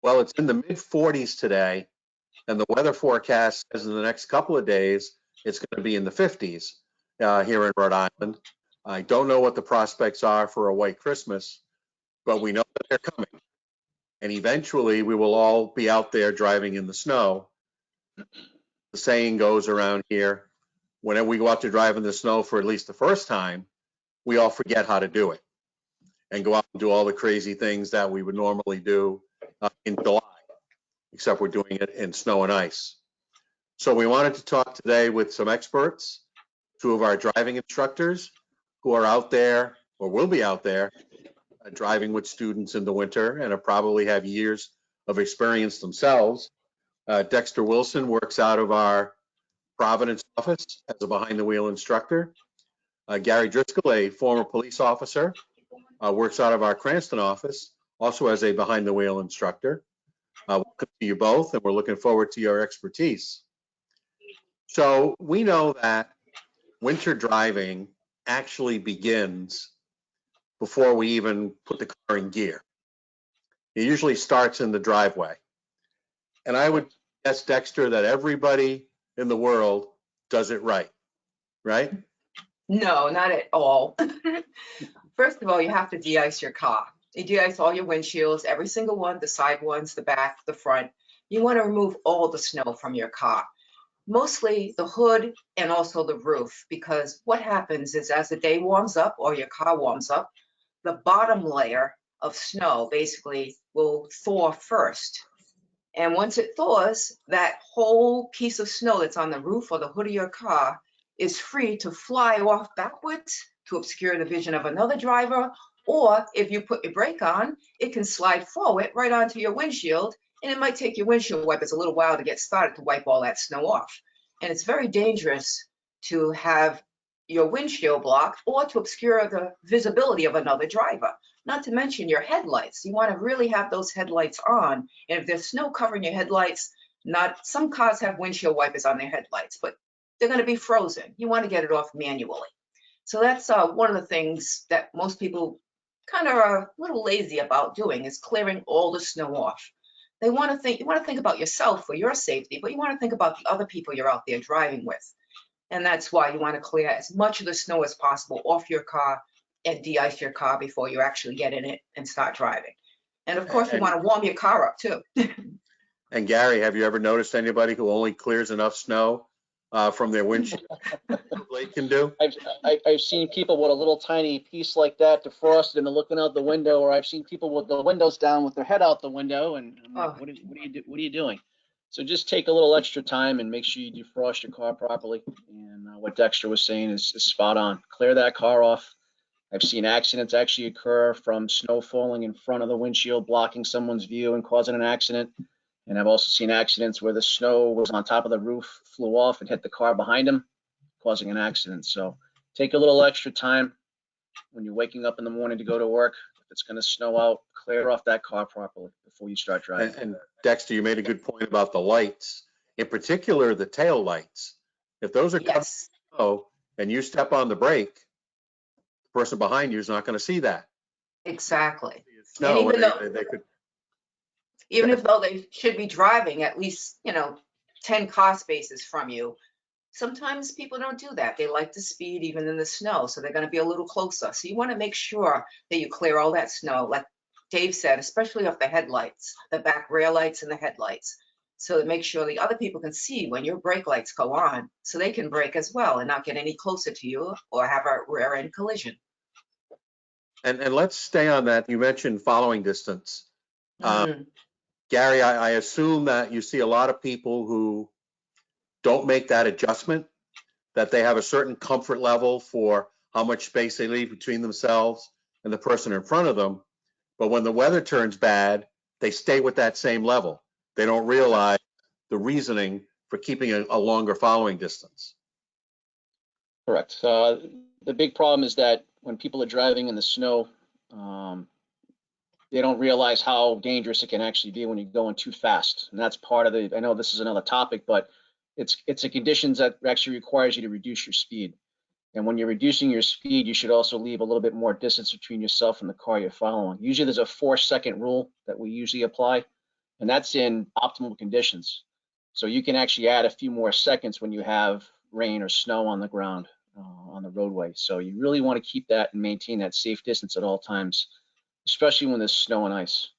Well, it's in the mid 40s today, and the weather forecast says in the next couple of days it's going to be in the 50s here in Rhode Island. I don't know what the prospects are for a white Christmas, but we know that they're coming. And eventually we will all be out there driving in the snow. The saying goes around here, whenever we go out to drive in the snow for at least the first time, we all forget how to do it and go out and do all the crazy things that we would normally do in July, except we're doing it in snow and ice. So we wanted to talk today with some experts, two of our driving instructors who are out there or will be out there driving with students in the winter and probably have years of experience themselves. Dexter Wilson works out of our Providence office as a behind the wheel instructor. Gary Driscoll, a former police officer, works out of our Cranston office, also as a behind the wheel instructor. Welcome to you both, and we're looking forward to your expertise. So we know that winter driving actually begins before we even put the car in gear. It usually starts in the driveway. And I would guess, Dexter, that everybody in the world does it right? No, not at all. First of all, you have to de-ice your car. You de-ice all your windshields, every single one, the side ones, the back, the front. You want to remove all the snow from your car, mostly the hood and also the roof, because what happens is as the day warms up or your car warms up, the bottom layer of snow basically will thaw first. And once it thaws, that whole piece of snow that's on the roof or the hood of your car is free to fly off backwards to obscure the vision of another driver, or if you put your brake on, it can slide forward right onto your windshield, and it might take your windshield wipers a little while to get started to wipe all that snow off. And it's very dangerous to have your windshield blocked or to obscure the visibility of another driver, not to mention your headlights. You want to really have those headlights on, and if there's snow covering your headlights, some cars have windshield wipers on their headlights, but they're going to be frozen. You want to get it off manually. So that's one of the things that most people kind of are a little lazy about doing, is clearing all the snow off. You want to think about yourself for your safety, but you want to think about the other people you're out there driving with. And that's why you want to clear as much of the snow as possible off your car and de-ice your car before you actually get in it and start driving. And of course, you want to warm your car up too. And Gary, have you ever noticed anybody who only clears enough snow from their windshield blade can do? I've seen people with a little tiny piece like that defrosted and they're looking out the window, or I've seen people with the windows down with their head out the window, and I'm like, what are you doing? So just take a little extra time and make sure you defrost your car properly. And what Dexter was saying is spot on. Clear that car off. I've seen accidents actually occur from snow falling in front of the windshield, blocking someone's view and causing an accident. And I've also seen accidents where the snow was on top of the roof, flew off and hit the car behind them, causing an accident. So take a little extra time when you're waking up in the morning to go to work. If it's going to snow out, clear off that car properly before you start driving. And Dexter, you made a good point about the lights, in particular the tail lights. If those are covered in snow and you step on the brake, the person behind you is not going to see that. Exactly. Snow, and even though they should be driving at least 10 car spaces from you, sometimes people don't do that. They like to speed even in the snow, so they're going to be a little closer. So you want to make sure that you clear all that snow, like Dave said, especially off the headlights, the back rear lights and the headlights, so to make sure the other people can see when your brake lights go on, so they can brake as well and not get any closer to you or have a rear end collision. And let's stay on that. You mentioned following distance. Gary, I assume that you see a lot of people who don't make that adjustment, that they have a certain comfort level for how much space they leave between themselves and the person in front of them. But when the weather turns bad, they stay with that same level. They don't realize the reasoning for keeping a longer following distance. Correct. The big problem is that when people are driving in the snow, they don't realize how dangerous it can actually be when you're going too fast. And that's part of the, I know this is another topic, but it's a conditions that actually requires you to reduce your speed. And when you're reducing your speed, you should also leave a little bit more distance between yourself and the car you're following. Usually there's a 4-second rule that we usually apply. and that's in optimal conditions. So you can actually add a few more seconds when you have rain or snow on the ground, on the roadway. So you really want to keep that and maintain that safe distance at all times, especially when there's snow and ice.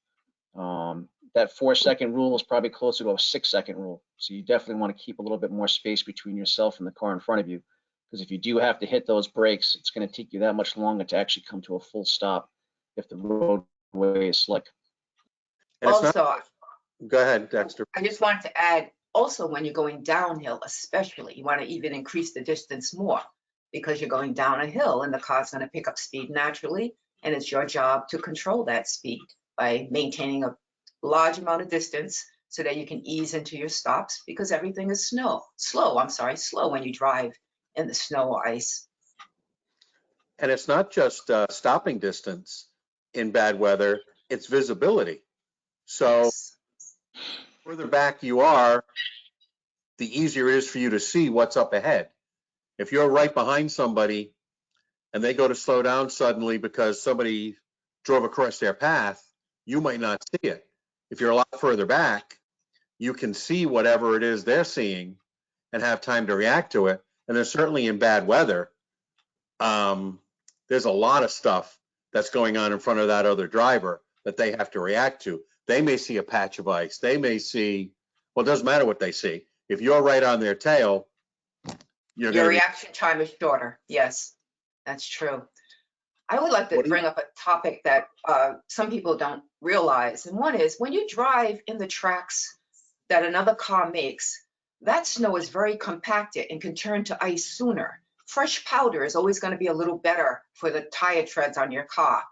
That 4-second rule is probably closer to a 6-second rule. So you definitely want to keep a little bit more space between yourself and the car in front of you. Because if you do have to hit those brakes, it's going to take you that much longer to actually come to a full stop if the roadway is slick. And it's not, Also, go ahead, Dexter. I just wanted to add, also when you're going downhill, especially, you want to even increase the distance more because you're going down a hill and the car's going to pick up speed naturally. And it's your job to control that speed by maintaining a large amount of distance so that you can ease into your stops because everything is slow when you drive in the snow or ice. And it's not just stopping distance in bad weather, it's visibility. So Yes. further back you are, the easier it is for you to see what's up ahead. If you're right behind somebody and they go to slow down suddenly because somebody drove across their path, you might not see it. If you're a lot further back, you can see whatever it is they're seeing and have time to react to it. And there's certainly in bad weather, there's a lot of stuff that's going on in front of that other driver that they have to react to. They may see a patch of ice. They may see, well, it doesn't matter what they see. If you're right on their tail, Your reaction time is shorter. Yes, that's true. I would like to bring up a topic that some people don't realize. And one is when you drive in the tracks that another car makes, that snow is very compacted and can turn to ice sooner. Fresh powder is always going to be a little better for the tire treads on your car.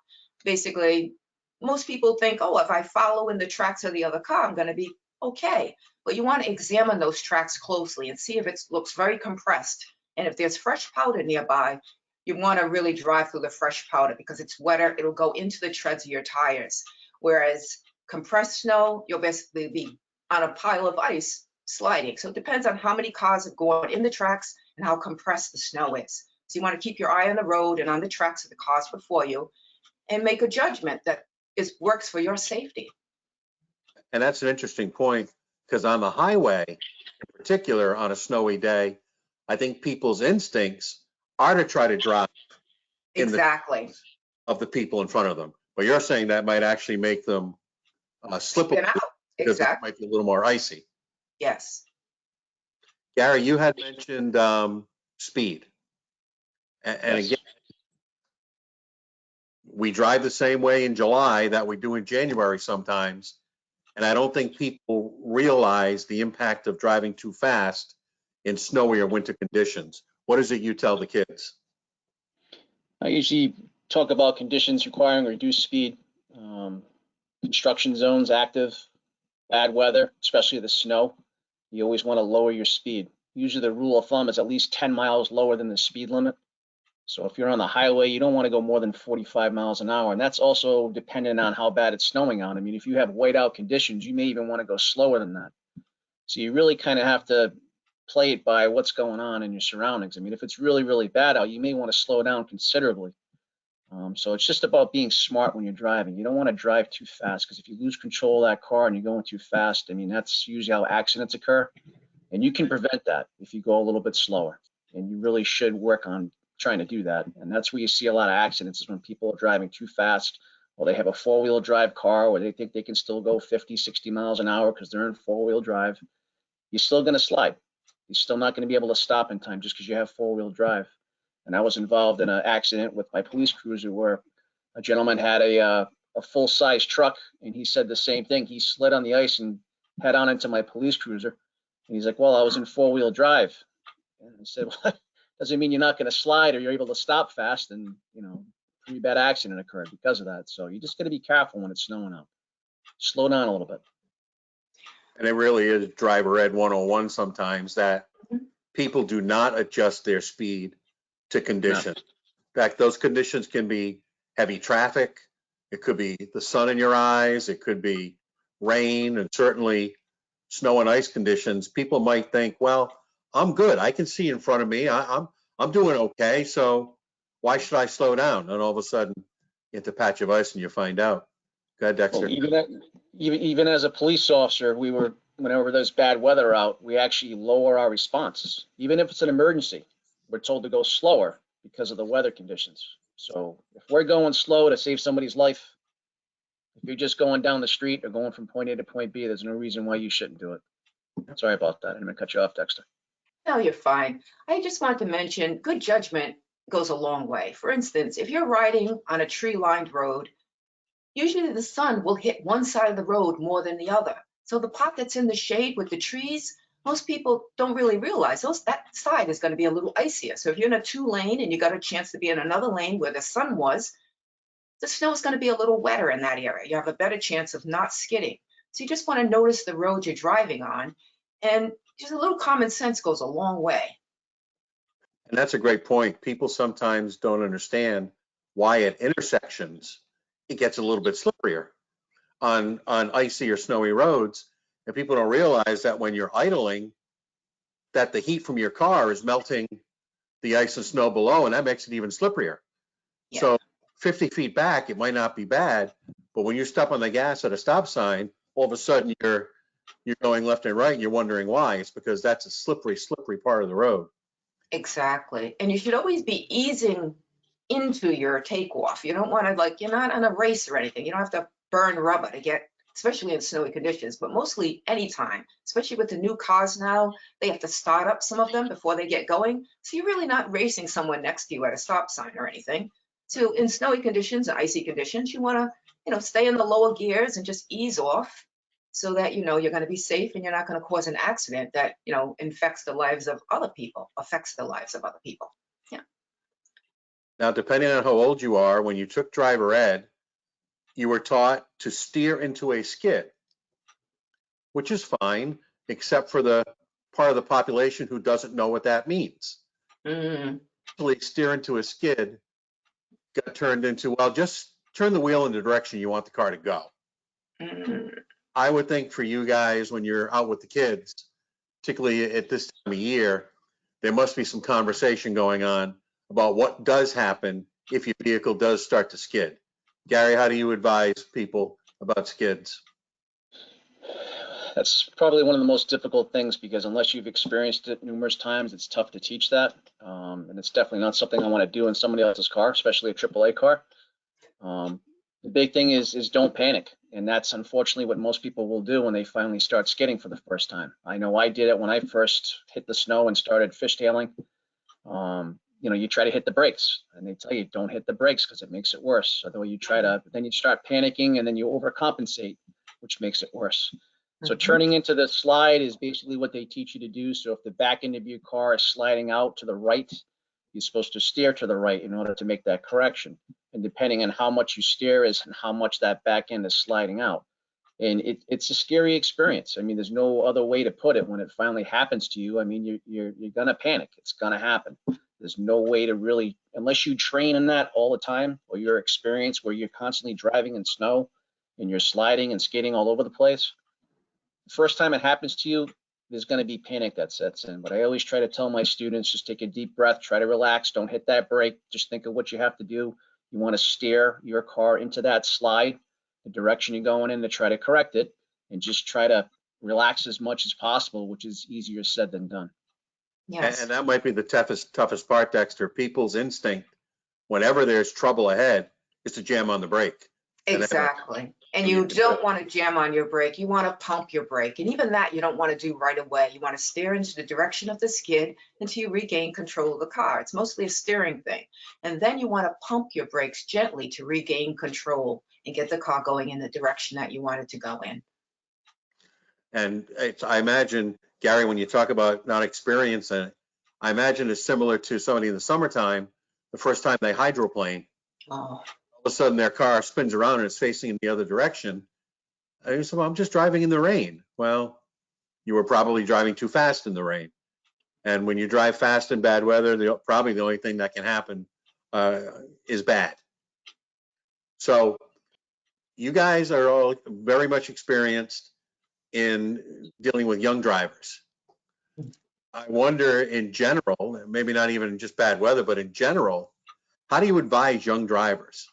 Basically, most people think, oh, if I follow in the tracks of the other car, I'm going to be okay. But you want to examine those tracks closely and see if it looks very compressed. And if there's fresh powder nearby, you want to really drive through the fresh powder because it's wetter. It'll go into the treads of your tires. Whereas compressed snow, you'll basically be on a pile of ice sliding. So it depends on how many cars are going in the tracks and how compressed the snow is. So you want to keep your eye on the road and on the tracks of the cars before you and make a judgment that works for your safety. And that's an interesting point because on the highway, in particular on a snowy day, I think people's instincts are to try to drive exactly of the people in front of them. But you're saying that might actually make them slip out because exactly. it might be a little more icy. Yes. Gary, you had mentioned speed. And Yes. again, we drive the same way in July that we do in January sometimes. And I don't think people realize the impact of driving too fast in snowy or winter conditions. What is it you tell the kids? I usually talk about conditions requiring reduced speed, construction zones active, bad weather, especially the snow. You always want to lower your speed. Usually the rule of thumb is at least 10 miles lower than the speed limit. So if you're on the highway, you don't want to go more than 45 miles an hour. And that's also dependent on how bad it's snowing out. I mean, if you have whiteout conditions, you may even want to go slower than that. So you really kind of have to play it by what's going on in your surroundings. I mean, if it's really, really bad out, you may want to slow down considerably. So it's just about being smart when you're driving. You don't want to drive too fast because if you lose control of that car and you're going too fast, I mean, that's usually how accidents occur. And you can prevent that if you go a little bit slower. And you really should work on trying to do that. And that's where you see a lot of accidents is when people are driving too fast or they have a four-wheel drive car where they think they can still go 50, 60 miles an hour because they're in four-wheel drive. You're still going to slide. You're still not going to be able to stop in time just because you have four-wheel drive. And I was involved in an accident with my police cruiser where a gentleman had a full-size truck, and he said the same thing. He slid on the ice and head on into my police cruiser. And he's like, well, I was in four-wheel drive. And I said, well, doesn't mean you're not going to slide or you're able to stop fast. And, you know, a pretty bad accident occurred because of that. So you just got to be careful when it's snowing out. Slow down a little bit. And it really is driver ed 101 sometimes that people do not adjust their speed to conditions. In fact, those conditions can be heavy traffic. It could be the sun in your eyes. It could be rain and certainly snow and ice conditions. People might think, well, I'm good. I can see in front of me. I'm doing okay. So why should I slow down? And all of a sudden, you hit the patch of ice and you find out. Go ahead, Dexter. Well, Even as a police officer, whenever there's bad weather out, we actually lower our response. Even if it's an emergency, we're told to go slower because of the weather conditions. So if we're going slow to save somebody's life, if you're just going down the street or going from point A to point B, there's no reason why you shouldn't do it. Sorry about that. I'm gonna cut you off, Dexter. No, you're fine. I just want to mention good judgment goes a long way. For instance, if you're riding on a tree-lined road, usually the sun will hit one side of the road more than the other. So the part that's in the shade with the trees, most people don't really realize that side is going to be a little icier. So if you're in a 2-lane and you got a chance to be in another lane where the sun was, the snow is going to be a little wetter in that area. You have a better chance of not skidding. So you just want to notice the road you're driving on, and just a little common sense goes a long way. And that's a great point. People sometimes don't understand why at intersections it gets a little bit slipperier on icy or snowy roads. And people don't realize that when you're idling, that the heat from your car is melting the ice and snow below, and that makes it even slipperier. Yeah. So 50 feet back, it might not be bad, but when you step on the gas at a stop sign, all of a sudden you're going left and right, and you're wondering why. It's because that's a slippery part of the road. Exactly. And you should always be easing into your takeoff. You don't want to, you're not on a race or anything. You don't have to burn rubber to get, especially in snowy conditions, but mostly anytime, especially with the new cars now, they have to start up some of them before they get going. So you're really not racing someone next to you at a stop sign or anything. So in snowy conditions and icy conditions, you want to, stay in the lower gears and just ease off so that, you're going to be safe and you're not going to cause an accident that, affects the lives of other people. Yeah. Now, depending on how old you are, when you took driver ed, you were taught to steer into a skid, which is fine, except for the part of the population who doesn't know what that means. Actually, steer into a skid got turned into, well, just turn the wheel in the direction you want the car to go. I would think for you guys, when you're out with the kids, particularly at this time of year, there must be some conversation going on about what does happen if your vehicle does start to skid. Gary, how do you advise people about skids? That's probably one of the most difficult things because unless you've experienced it numerous times, it's tough to teach that. And it's definitely not something I want to do in somebody else's car, especially a AAA car. The big thing is don't panic. And that's unfortunately what most people will do when they finally start skidding for the first time. I know I did it when I first hit the snow and started fishtailing. You try to hit the brakes and they tell you don't hit the brakes because it makes it worse. So then you start panicking and then you overcompensate, which makes it worse. So turning into the slide is basically what they teach you to do. So if the back end of your car is sliding out to the right, you're supposed to steer to the right in order to make that correction. And depending on how much you steer is and how much that back end is sliding out. And it's a scary experience. I mean, there's no other way to put it when it finally happens to you. I mean, you're gonna panic. It's gonna happen. There's no way to really, unless you train in that all the time or your experience where you're constantly driving in snow and you're sliding and skating all over the place. The first time it happens to you, there's going to be panic that sets in. But I always try to tell my students, just take a deep breath, try to relax, don't hit that brake. Just think of what you have to do. You want to steer your car into that slide, the direction you're going in to try to correct it, and just try to relax as much as possible, which is easier said than done. Yes. And that might be the toughest part, Dexter. People's instinct, whenever there's trouble ahead, is to jam on the brake. Exactly. And you don't want to jam on your brake. You want to pump your brake. And even that you don't want to do right away. You want to steer into the direction of the skid until you regain control of the car. It's mostly a steering thing. And then you want to pump your brakes gently to regain control and get the car going in the direction that you want it to go in. And I imagine, Gary, when you talk about not experiencing it, I imagine it's similar to somebody in the summertime, the first time they hydroplane. Oh. All of a sudden their car spins around and it's facing in the other direction. I said, well, I'm just driving in the rain. Well, you were probably driving too fast in the rain. And when you drive fast in bad weather, probably the only thing that can happen is bad. So you guys are all very much experienced in dealing with young drivers. I wonder in general, maybe not even just bad weather, but in general, how do you advise young drivers?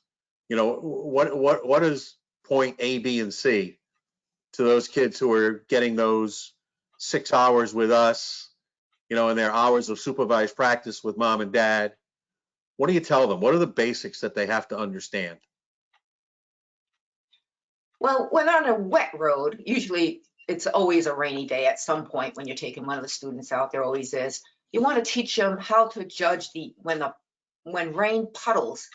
What is point A, B, and C to those kids who are getting those 6 hours with us, you know, and their hours of supervised practice with mom and dad? What do you tell them? What are the basics that they have to understand? Well, when on a wet road, usually it's always a rainy day at some point when you're taking one of the students out, there always is. You want to teach them how to judge when rain puddles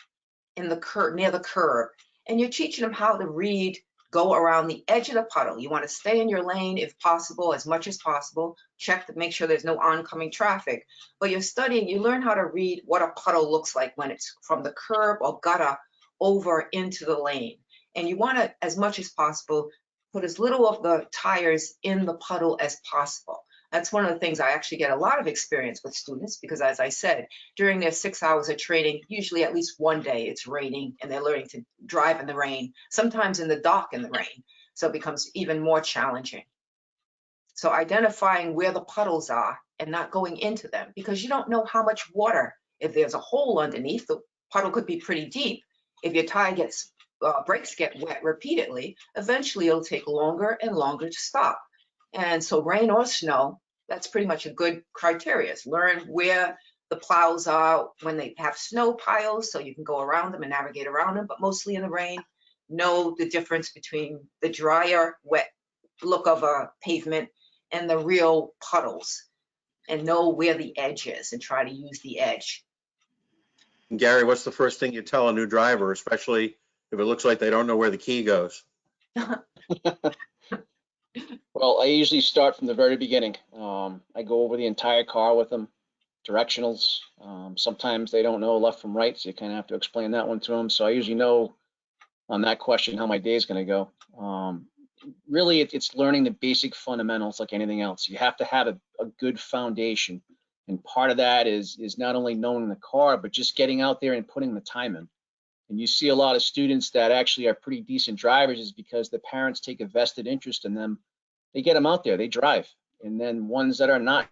in the curb, near the curb, and you're teaching them how to read, go around the edge of the puddle. You want to stay in your lane if possible, as much as possible. Check to make sure there's no oncoming traffic. But you're studying, you learn how to read what a puddle looks like when it's from the curb or gutter over into the lane. And you want to, as much as possible, put as little of the tires in the puddle as possible. That's one of the things I actually get a lot of experience with students because, as I said, during their 6 hours of training, usually at least one day it's raining and they're learning to drive in the rain, sometimes in the dark in the rain. So it becomes even more challenging. So identifying where the puddles are and not going into them, because you don't know how much water, if there's a hole underneath, the puddle could be pretty deep. If your tire gets brakes get wet repeatedly, eventually it'll take longer and longer to stop. And so rain or snow, that's pretty much a good criteria. Learn where the plows are when they have snow piles so you can go around them and navigate around them, but mostly in the rain, know the difference between the drier, wet look of a pavement and the real puddles, and know where the edge is and try to use the edge. And Gary, what's the first thing you tell a new driver, especially if it looks like they don't know where the key goes? Well, I usually start from the very beginning. I go over the entire car with them, directionals. Sometimes they don't know left from right, so you kind of have to explain that one to them. So I usually know on that question how my day is going to go. Really, it's learning the basic fundamentals like anything else. You have to have a good foundation. And part of that is not only knowing the car, but just getting out there and putting the time in. And you see a lot of students that actually are pretty decent drivers is because the parents take a vested interest in them. They get them out there, they drive. And then ones that are not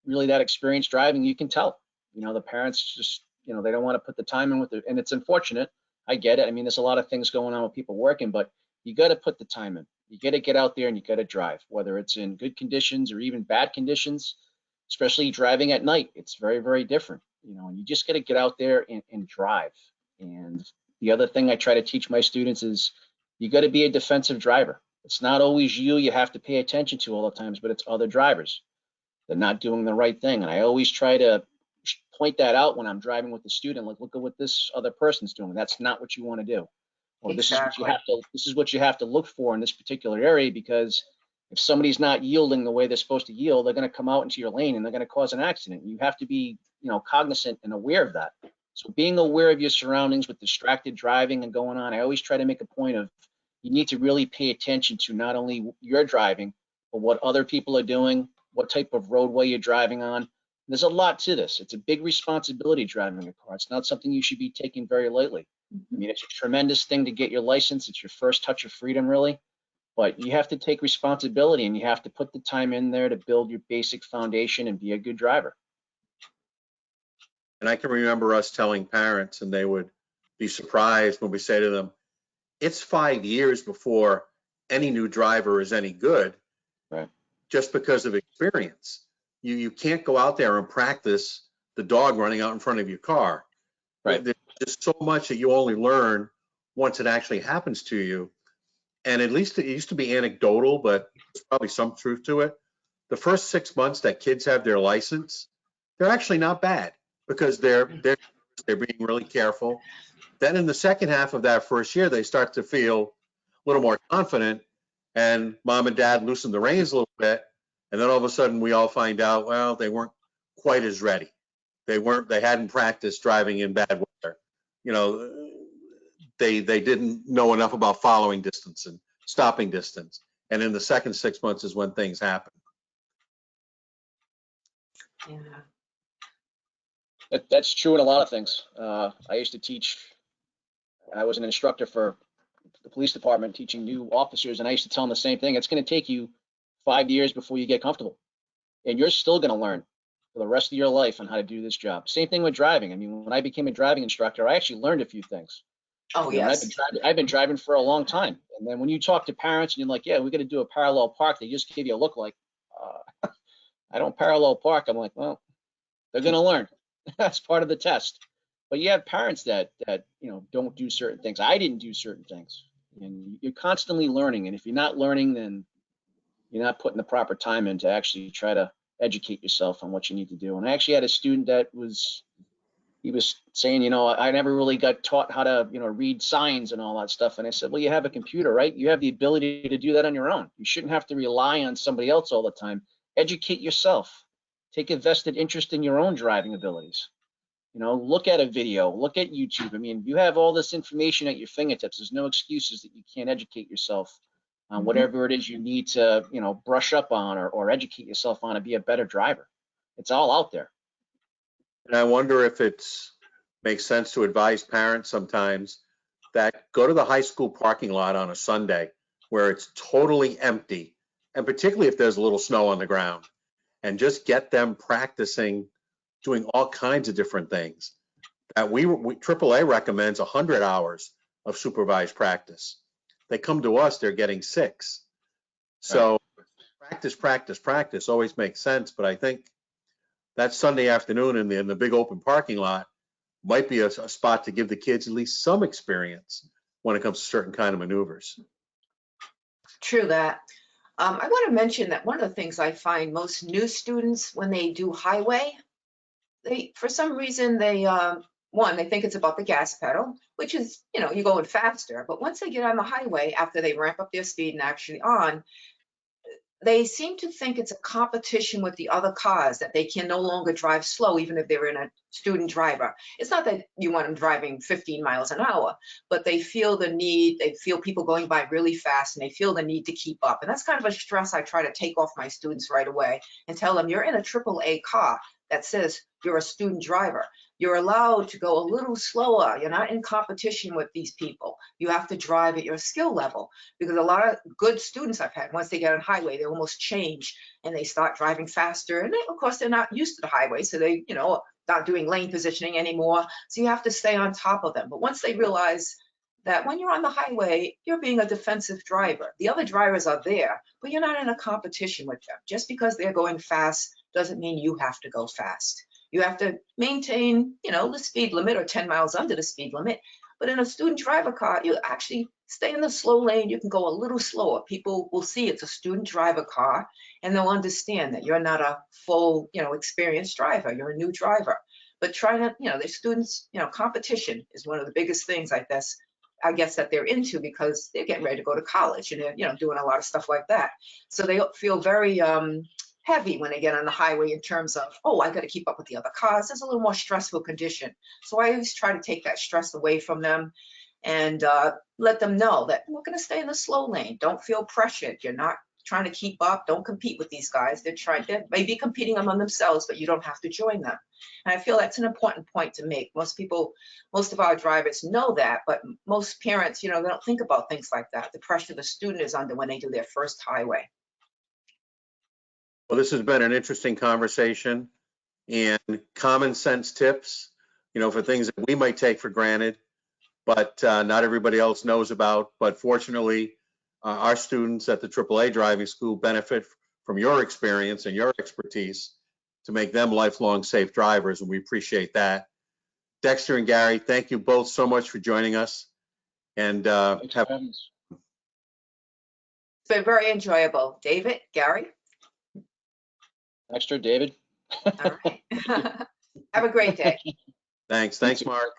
really that experienced driving, you can tell. You know, the parents just, you know, they don't want to put the time in with it. And it's unfortunate. I get it. I mean, there's a lot of things going on with people working, but you got to put the time in. You got to get out there and you got to drive, whether it's in good conditions or even bad conditions, especially driving at night. It's very, very different. You know, you just got to get out there and drive. And the other thing I try to teach my students is you got to be a defensive driver. It's not always you have to pay attention to all the times, but it's other drivers. They're not doing the right thing. And I always try to point that out when I'm driving with the student, like, look at what this other person's doing. That's not what you want to do. Or Exactly. this is what you have to look for in this particular area, because if somebody's not yielding the way they're supposed to yield, they're going to come out into your lane and they're going to cause an accident. You have to be, you know, cognizant and aware of that. So being aware of your surroundings with distracted driving and going on, I always try to make a point of you need to really pay attention to not only your driving, but what other people are doing, what type of roadway you're driving on. There's a lot to this. It's a big responsibility driving a car. It's not something you should be taking very lightly. I mean, it's a tremendous thing to get your license. It's your first touch of freedom, really. But you have to take responsibility and you have to put the time in there to build your basic foundation and be a good driver. And I can remember us telling parents, and they would be surprised when we say to them, it's 5 years before any new driver is any good, Right? Just because of experience. You can't go out there and practice the dog running out in front of your car. Right. There's just so much that you only learn once it actually happens to you. And at least it used to be anecdotal, but there's probably some truth to it. The first 6 months that kids have their license, they're actually not bad because they're being really careful. Then in the second half of that first year, they start to feel a little more confident, and mom and dad loosen the reins a little bit. And then all of a sudden we all find out, well, they weren't quite as ready. They hadn't practiced driving in bad weather. You know, they didn't know enough about following distance and stopping distance. And in the second 6 months is when things happen. Yeah. That's true in a lot of things. I used to teach, I was an instructor for the police department teaching new officers, and I used to tell them the same thing. It's going to take you 5 years before you get comfortable. And you're still going to learn for the rest of your life on how to do this job. Same thing with driving. I mean, when I became a driving instructor, I actually learned a few things. Oh, You know, yes. I've been driving for a long time. And then when you talk to parents and you're like, yeah, we got to do a parallel park, they just give you a look like, I don't parallel park. I'm like, well, they're going to learn. That's part of the test. But you have parents that don't do certain things. I didn't do certain things. And you're constantly learning. And if you're not learning, then you're not putting the proper time in to actually try to educate yourself on what you need to do. And I actually had a student that he was saying, I never really got taught how to, read signs and all that stuff. And I said, well, you have a computer, right? You have the ability to do that on your own. You shouldn't have to rely on somebody else all the time. Educate yourself. Take a vested interest in your own driving abilities. Look at a video, look at YouTube. I mean, you have all this information at your fingertips. There's no excuses that you can't educate yourself on whatever it is you need to, brush up on or educate yourself on to be a better driver. It's all out there. And I wonder if makes sense to advise parents sometimes that go to the high school parking lot on a Sunday where it's totally empty, and particularly if there's a little snow on the ground, and just get them practicing doing all kinds of different things. That AAA recommends 100 hours of supervised practice. They come to us, they're getting 6. So practice always makes sense. But I think that Sunday afternoon in the big open parking lot might be a spot to give the kids at least some experience when it comes to certain kind of maneuvers. True that. I want to mention that one of the things I find most new students when they do highway, for some reason they think it's about the gas pedal, which is, you're going faster. But once they get on the highway, after they ramp up their speed and actually they seem to think it's a competition with the other cars, that they can no longer drive slow, even if they're in a student driver. It's not that you want them driving 15 miles an hour, but they feel the need, they feel people going by really fast, and they feel the need to keep up. And that's kind of a stress I try to take off my students right away and tell them, you're in a AAA car that says you're a student driver. You're allowed to go a little slower. You're not in competition with these people. You have to drive at your skill level, because a lot of good students I've had, once they get on highway, they almost change and they start driving faster. And of course, they're not used to the highway, so they, not doing lane positioning anymore. So you have to stay on top of them. But once they realize that when you're on the highway, you're being a defensive driver. The other drivers are there, but you're not in a competition with them. Just because they're going fast doesn't mean you have to go fast. You have to maintain, the speed limit or 10 miles under the speed limit. But in a student driver car, you actually stay in the slow lane. You can go a little slower. People will see it's a student driver car, and they'll understand that you're not a full, experienced driver. You're a new driver. But try to, the students, competition is one of the biggest things I guess that they're into, because they're getting ready to go to college and they're, doing a lot of stuff like that. So they feel very heavy when they get on the highway in terms of, I got to keep up with the other cars. There's a little more stressful condition. So I always try to take that stress away from them and let them know that we're going to stay in the slow lane. Don't feel pressured. You're not trying to keep up. Don't compete with these guys. They may be competing among themselves, but you don't have to join them. And I feel that's an important point to make. Most of our drivers know that, but most parents, they don't think about things like that. The pressure the student is under when they do their first highway. Well, this has been an interesting conversation, and common sense tips, for things that we might take for granted, but not everybody else knows about. But fortunately, our students at the AAA Driving School benefit from your experience and your expertise to make them lifelong safe drivers, and we appreciate that. Dexter and Gary, thank you both so much for joining us. And It's been very enjoyable. David, Gary? Dexter, David. All right. Have a great day. Thanks, Mark.